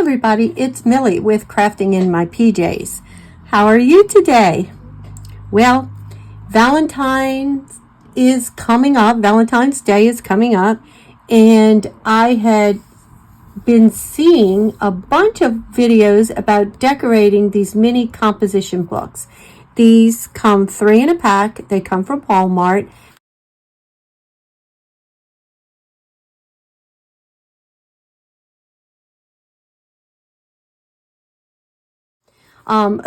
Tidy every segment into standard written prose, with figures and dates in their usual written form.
everybody, it's Millie with Crafting in My PJs. How are you today? Well, Valentine's Day is coming up, and I had been seeing a bunch of videos about decorating these mini composition books. These come 3 in a pack. They come from Walmart.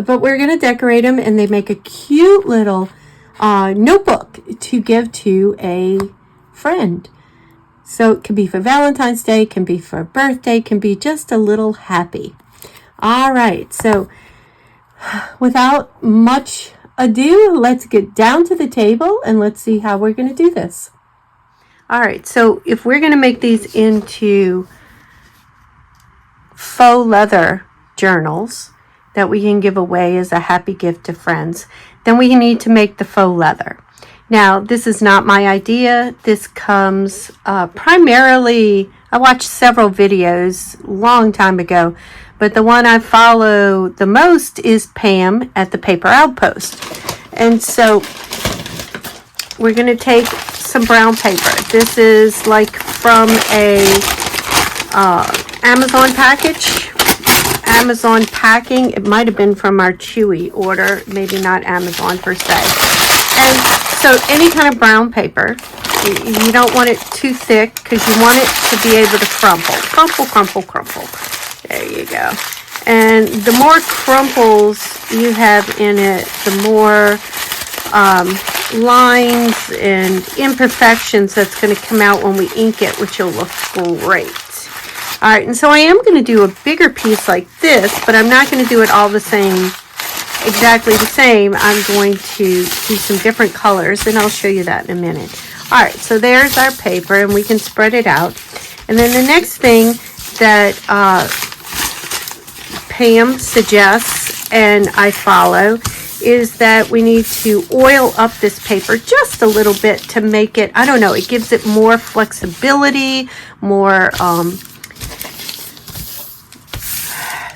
But we're going to decorate them, and they make a cute little notebook to give to a friend. So it can be for Valentine's Day, can be for a birthday, can be just a little happy. All right, so without much ado, let's get down to the table and let's see how we're going to do this. All right, so if we're going to make these into faux leather journals that we can give away as a happy gift to friends, then we need to make the faux leather. Now, this is not my idea. This comes primarily, I watched several videos a long time ago, but the one I follow the most is Pam at the Paper Outpost. And so we're going to take some brown paper. This is like from a Amazon package. Amazon packing. It might have been from our Chewy order, maybe not Amazon per se. And so any kind of brown paper, you don't want it too thick because you want it to be able to crumple. Crumple. There you go. And the more crumples you have in it, the more lines and imperfections that's going to come out when we ink it, which will look great. All right, and so I am going to do a bigger piece like this, but I'm not going to do it all exactly the same. I'm going to do some different colors, and I'll show you that in a minute. All right, so there's our paper, and we can spread it out. And then the next thing that Pam suggests and I follow is that we need to oil up this paper just a little bit to make it, I don't know, it gives it more flexibility, more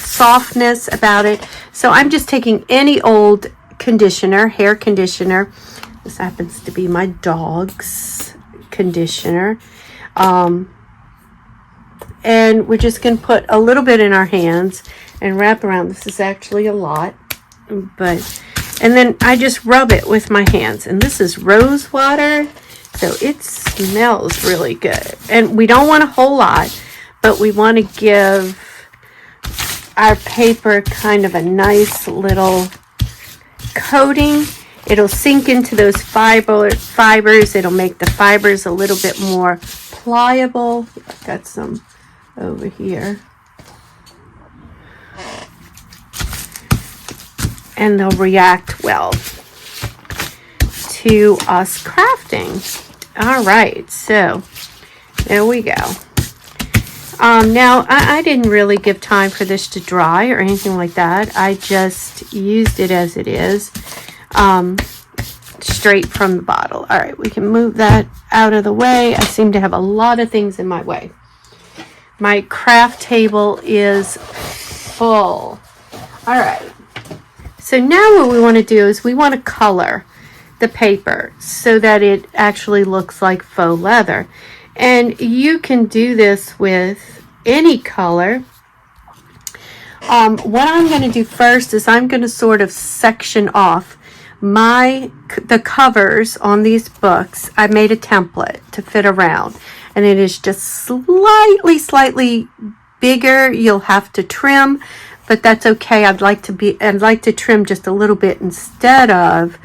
softness about it. So I'm just taking any old conditioner, hair conditioner. This happens to be my dog's conditioner. And we're just going to put a little bit in our hands and wrap around. This is actually a lot, and then I just rub it with my hands. And this is rose water, so it smells really good. And we don't want a whole lot, but we want to give our paper kind of a nice little coating. It'll sink into those fibers. It'll make the fibers a little bit more pliable. I've got some over here. And they'll react well to us crafting. All right, so there we go. Now, I didn't really give time for this to dry or anything like that. I just used it as it is, straight from the bottle. All right, we can move that out of the way. I seem to have a lot of things in my way. My craft table is full. All right, so now what we want to do is we want to color the paper so that it actually looks like faux leather. And you can do this with any color. What I'm going to do first is I'm going to sort of section off the covers on these books. I made a template to fit around, and it is just slightly bigger. You'll have to trim, but that's okay. I'd like to trim just a little bit instead of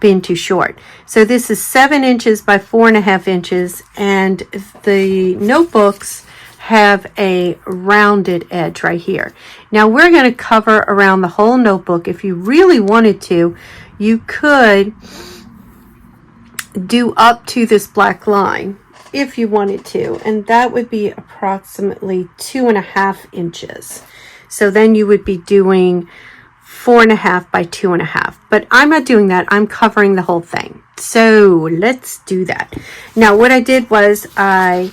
being too short. So this is 7 inches by 4.5 inches, and the notebooks have a rounded edge right here. Now we're going to cover around the whole notebook. If you really wanted to, you could do up to this black line if you wanted to, and that would be approximately 2.5 inches. So then you would be doing 4.5 by 2.5, but I'm not doing that. I'm covering the whole thing. So let's do that. Now what I did was I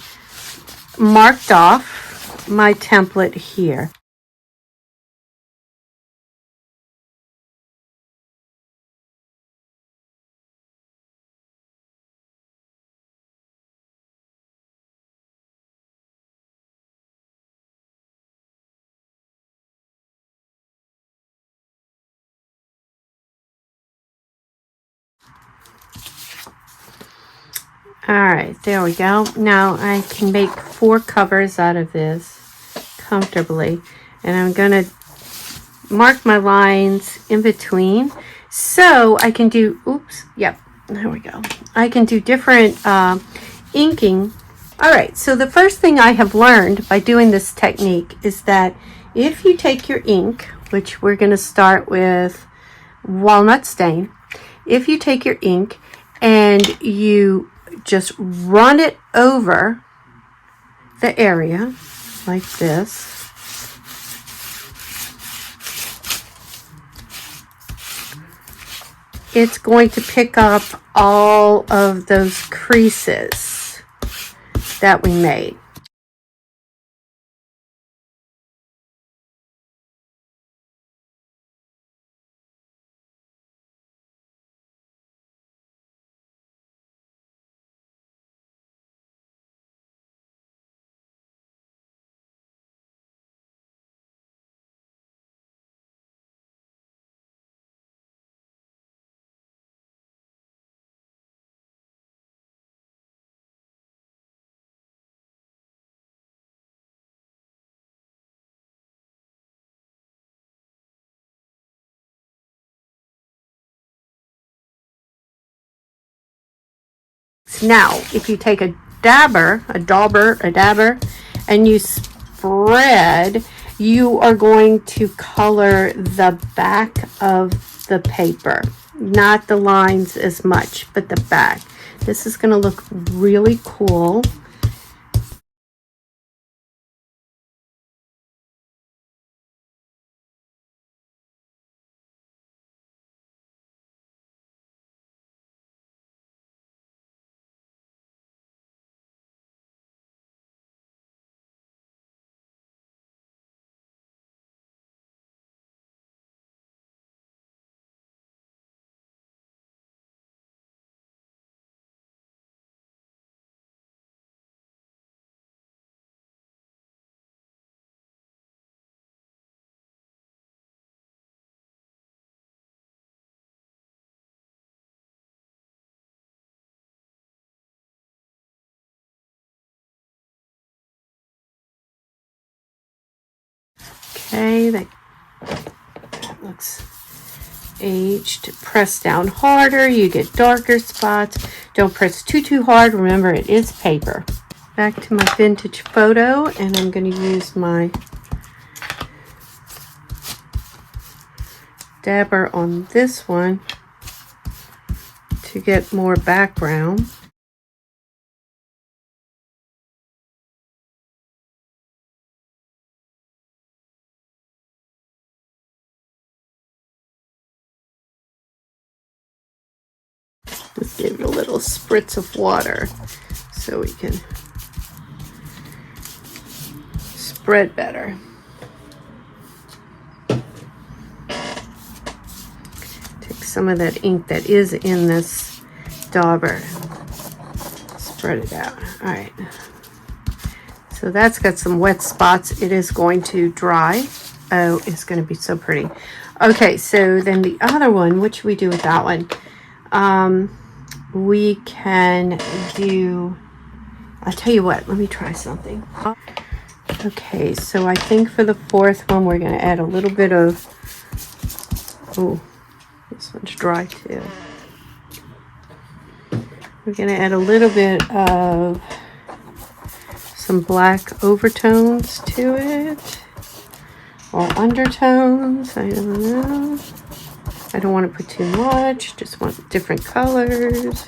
marked off my template here. All right, there we go. Now I can make 4 covers out of this comfortably, and I'm gonna mark my lines in between so I can do, oops, yep, there we go. I can do different inking. All right, so the first thing I have learned by doing this technique is that if you take your ink, which we're going to start with walnut stain, if you take your ink and you just run it over the area like this, it's going to pick up all of those creases that we made. Now, if you take a dabber, and you spread, you are going to color the back of the paper, not the lines as much, but the back. This is going to look really cool. Okay, that looks aged. Press down harder, you get darker spots. Don't press too hard. Remember, it is paper. Back to my vintage photo, and I'm going to use my dabber on this one to get more background. Let's give it a little spritz of water so we can spread better. Take some of that ink that is in this dauber, spread it out. All right, so that's got some wet spots. It is going to dry. Oh, it's going to be so pretty. Okay, so then the other one, what should we do with that one? We can do, I'll tell you what, let me try something. Okay, so I think for the 4th one, we're going to add a little bit of, oh, this one's dry too. We're going to add a little bit of some black overtones to it, or undertones, I don't know. I don't want to put too much, just want different colors.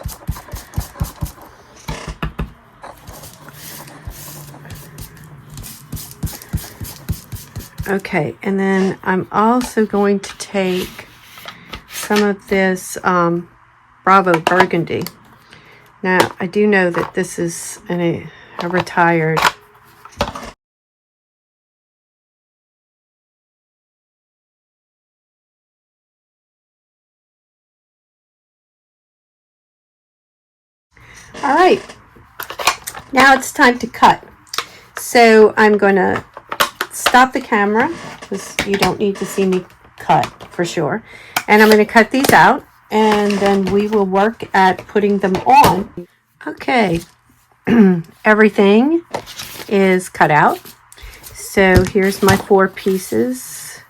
Okay, and then I'm also going to take some of this Bravo Burgundy. Now, I do know that this is a retired All right, now it's time to cut. So I'm going to stop the camera because you don't need to see me cut for sure. And I'm going to cut these out, and then we will work at putting them on. Okay, everything is cut out. So here's my 4 pieces.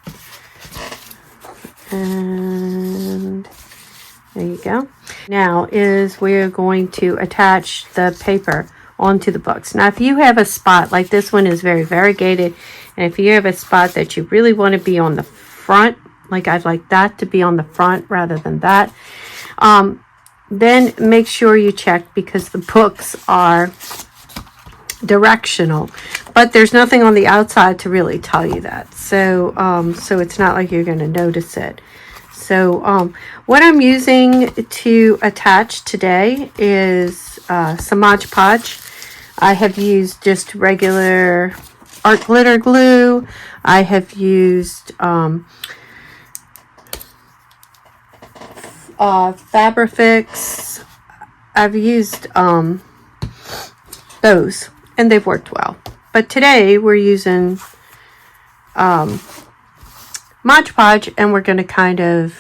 And there you go. Now is we're going to attach the paper onto the books. Now if you have a spot, like this one is very variegated, and if you have a spot that you really want to be on the front, like I'd like that to be on the front rather than that, then make sure you check, because the books are directional, but there's nothing on the outside to really tell you that. So so it's not like you're going to notice it. So what I'm using to attach today is some Mod Podge. I have used just regular art glitter glue. I have used Fabrifix. I've used those, and they've worked well. But today we're using Mod Podge, and we're going to kind of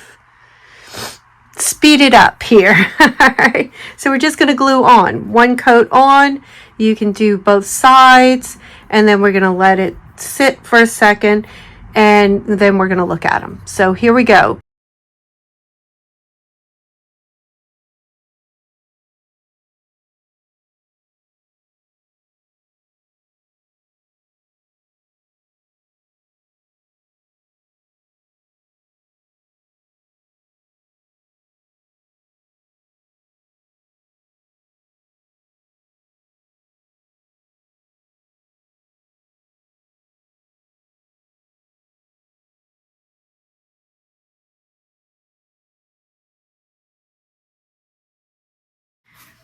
speed it up here. Alright, so we're just going to glue on one coat on. You can do both sides, and then we're going to let it sit for a second, and then we're going to look at them. So here we go.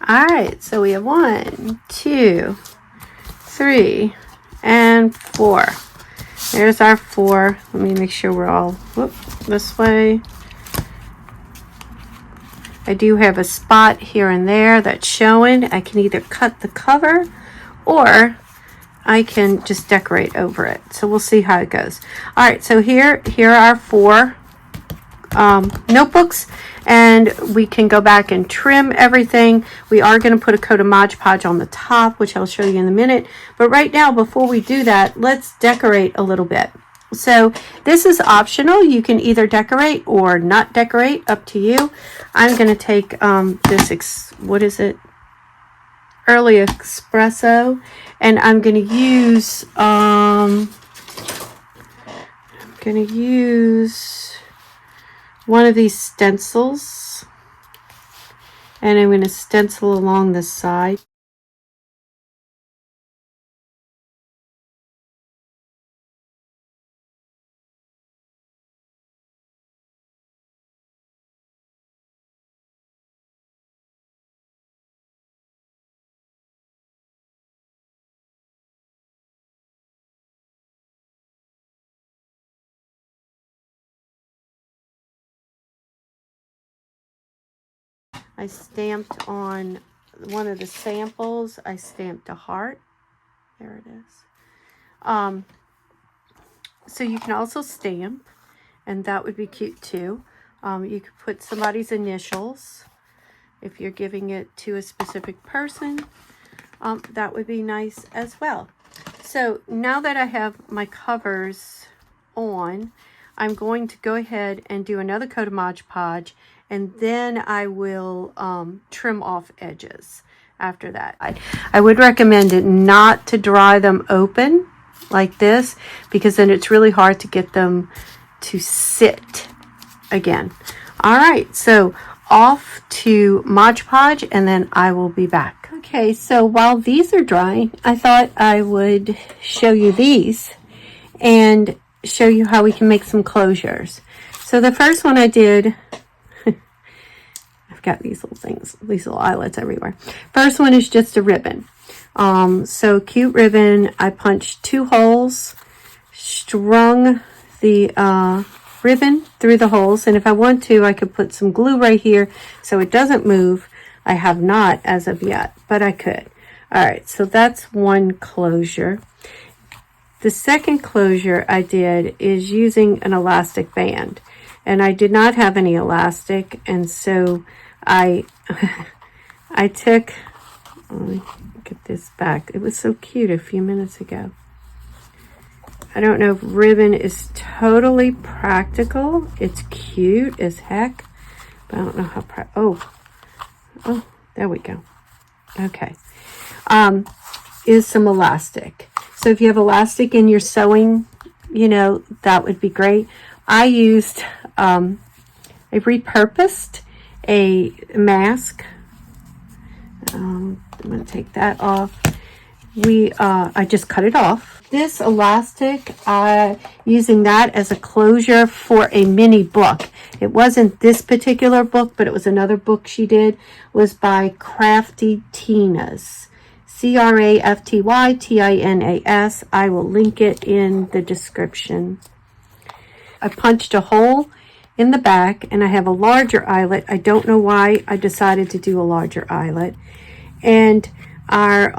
All right, so we have 1, 2, 3, and 4. There's our 4. Let me make sure we're all this way. I do have a spot here and there that's showing. I can either cut the cover or I can just decorate over it. So we'll see how it goes. All right, so here are our 4 notebooks, and we can go back and trim everything. We are going to put a coat of Mod Podge on the top, which I'll show you in a minute. But right now, before we do that, let's decorate a little bit. So this is optional. You can either decorate or not decorate, up to you. I'm going to take this, what is it? Early Espresso, and I'm going to use one of these stencils, and I'm going to stencil along the side. I stamped on one of the samples. I stamped a heart. There it is. So you can also stamp, and that would be cute too. You could put somebody's initials if you're giving it to a specific person. That would be nice as well. So now that I have my covers on, I'm going to go ahead and do another coat of Mod Podge, and then I will trim off edges after that. I would recommend it not to dry them open like this, because then it's really hard to get them to sit again. All right, so off to Mod Podge, and then I will be back. Okay, so while these are drying, I thought I would show you these and show you how we can make some closures. So the first one I did, I've got these little things, these little eyelets everywhere. First one is just a ribbon. So cute ribbon. I punched 2 holes, strung the ribbon through the holes, and if I want to, I could put some glue right here so it doesn't move, I have not as of yet, but I could. All right, so that's one closure. The second closure I did is using an elastic band, and I did not have any elastic, and so I I took, let me get this back. It was so cute a few minutes ago. I don't know if ribbon is totally practical. It's cute as heck, but I don't know how oh, there we go. Okay. Is some elastic. So if you have elastic in your sewing, you know, that would be great. I used, I repurposed a mask. I'm going to take that off. I just cut it off. This elastic, using that as a closure for a mini book. It wasn't this particular book, but it was another book she did. It was by Crafty Tina's. CRAFTYTINAS. I will link it in the description. I punched a hole in the back, and I have a larger eyelet. I don't know why I decided to do a larger eyelet. And our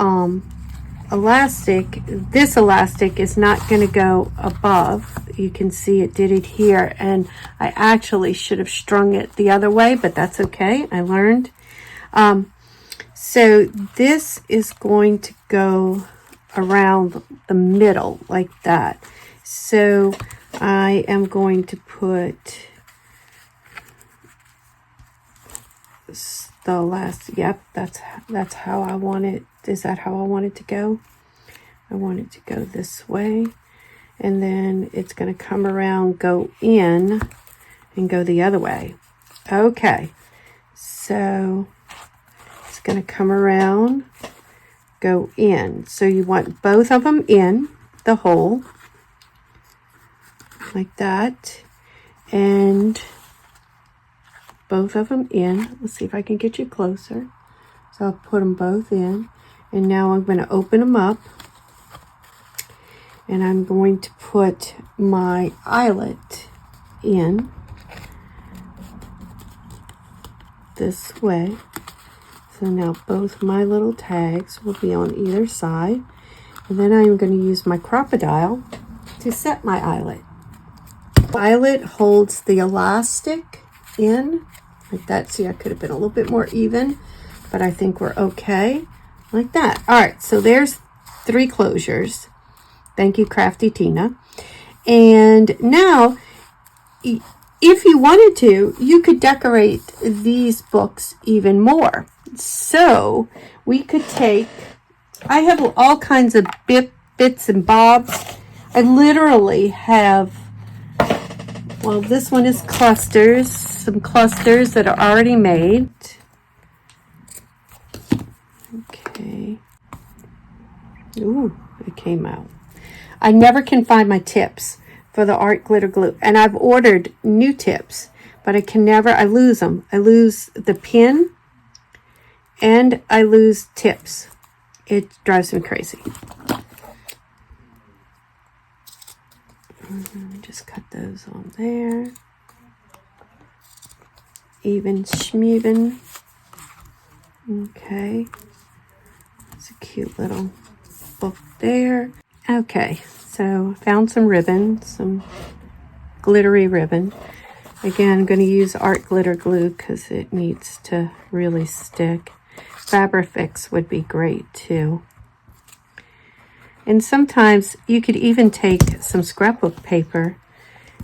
this elastic is not going to go above. You can see it did it here, and I actually should have strung it the other way, but that's okay. I learned. So this is going to go around the middle like that. So I am going to put the last, yep, that's how I want it. Is that how I want it to go? I want it to go this way, and then it's going to come around, go in, and go the other way. Okay, so it's going to come around, go in. So you want both of them in the hole like that, and both of them in. Let's see if I can get you closer. So I'll put them both in, and now I'm going to open them up, and I'm going to put my eyelet in this way. So now both my little tags will be on either side, and then I'm going to use my crocodile to set my eyelet. Eyelet holds the elastic in like that. See, I could have been a little bit more even, but I think we're okay like that. All right, so there's 3 closures. Thank you, Crafty Tina. And now, if you wanted to, you could decorate these books even more. So we could take, I have all kinds of bits and bobs. I literally have, well, this one is clusters, some clusters that are already made. Okay. Ooh, it came out. I never can find my tips for the art glitter glue, and I've ordered new tips, but I lose them. I lose the pin, and I lose tips. It drives me crazy. Just cut those on there. Even schmeven. Okay. It's a cute little book there. Okay, so found some ribbon, some glittery ribbon. Again, I'm going to use art glitter glue because it needs to really stick. Fabrifix would be great too. And sometimes you could even take some scrapbook paper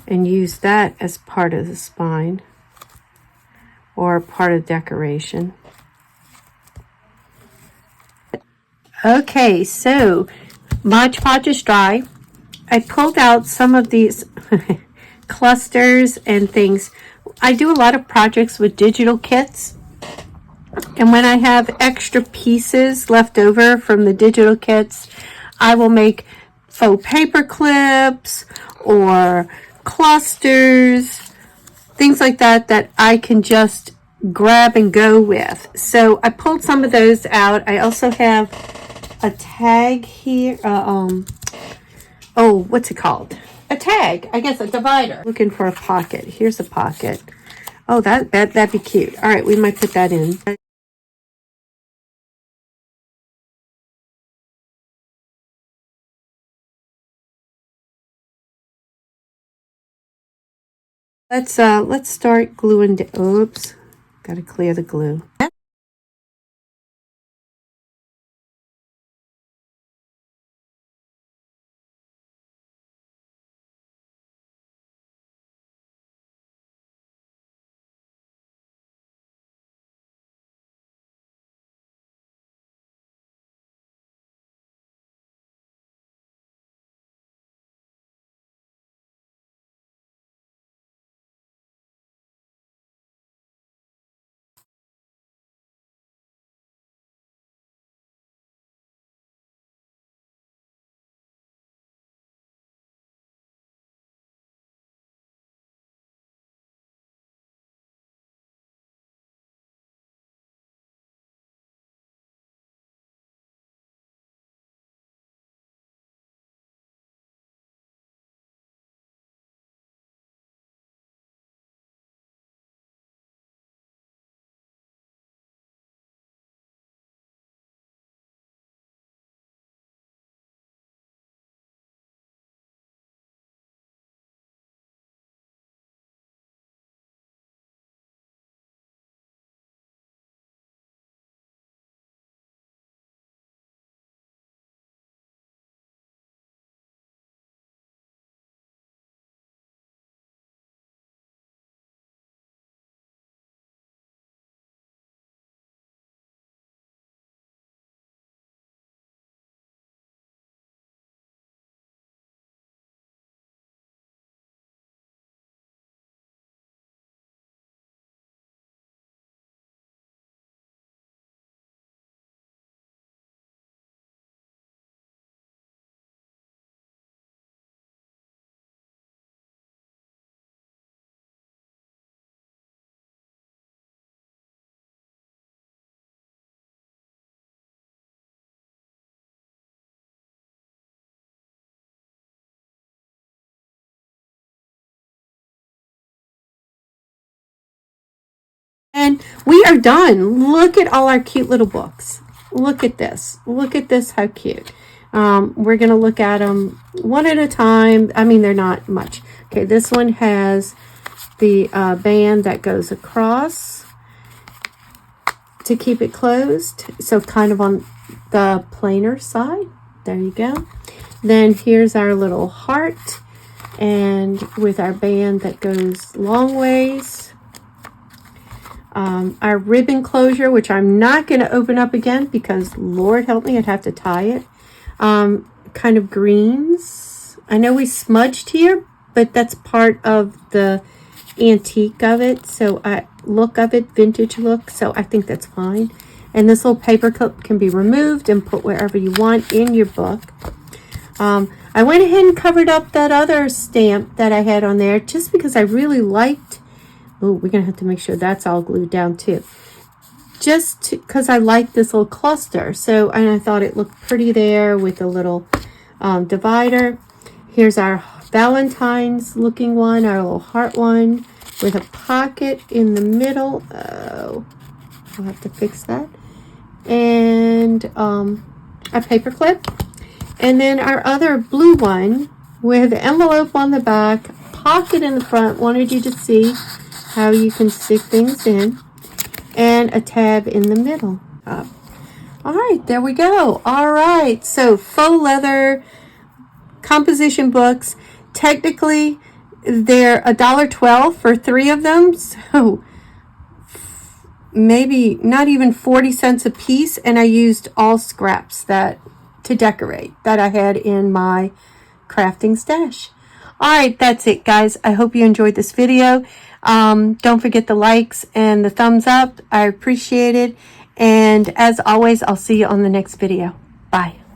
and use that as part of the spine or part of decoration. Okay, so Mod Podge is dry. I pulled out some of these clusters and things. I do a lot of projects with digital kits, and when I have extra pieces left over from the digital kits, I will make faux paper clips or clusters, things like that that I can just grab and go with. So I pulled some of those out. I also have a tag here. Oh, what's it called? A tag, I guess, a divider. Looking for a pocket. Here's a pocket. Oh, that'd be cute. All right, we might put that in. Let's start gluing. Oops, got to clear the glue. And we are done. Look at all our cute little books. Look at this. Look at this, how cute. We're going to look at them one at a time. I mean, they're not much. Okay, this one has the band that goes across to keep it closed. So kind of on the plainer side. There you go. Then here's our little heart. And with our band that goes long ways. Our ribbon closure, which I'm not going to open up again because Lord help me, I'd have to tie it. Kind of greens. I know we smudged here, but that's part of the antique of it. So look of it, vintage look. So I think that's fine. And this little paper clip can be removed and put wherever you want in your book. I went ahead and covered up that other stamp that I had on there just because I really liked. Oh, we're going to have to make sure that's all glued down too. Just because I like this little cluster. So, and I thought it looked pretty there with a little divider. Here's our Valentine's looking one, our little heart one with a pocket in the middle. Oh, I'll have to fix that. And a paper clip. And then our other blue one with an envelope on the back, pocket in the front. Wanted you to see how you can stick things in, and a tab in the middle. All right, there we go. All right, so faux leather composition books. Technically, they're $1.12 for 3 of them, so maybe not even 40 cents a piece. And I used all scraps that to decorate that I had in my crafting stash. All right, that's it, guys. I hope you enjoyed this video. Don't forget the likes and the thumbs up. I appreciate it. And as always, I'll see you on the next video. Bye.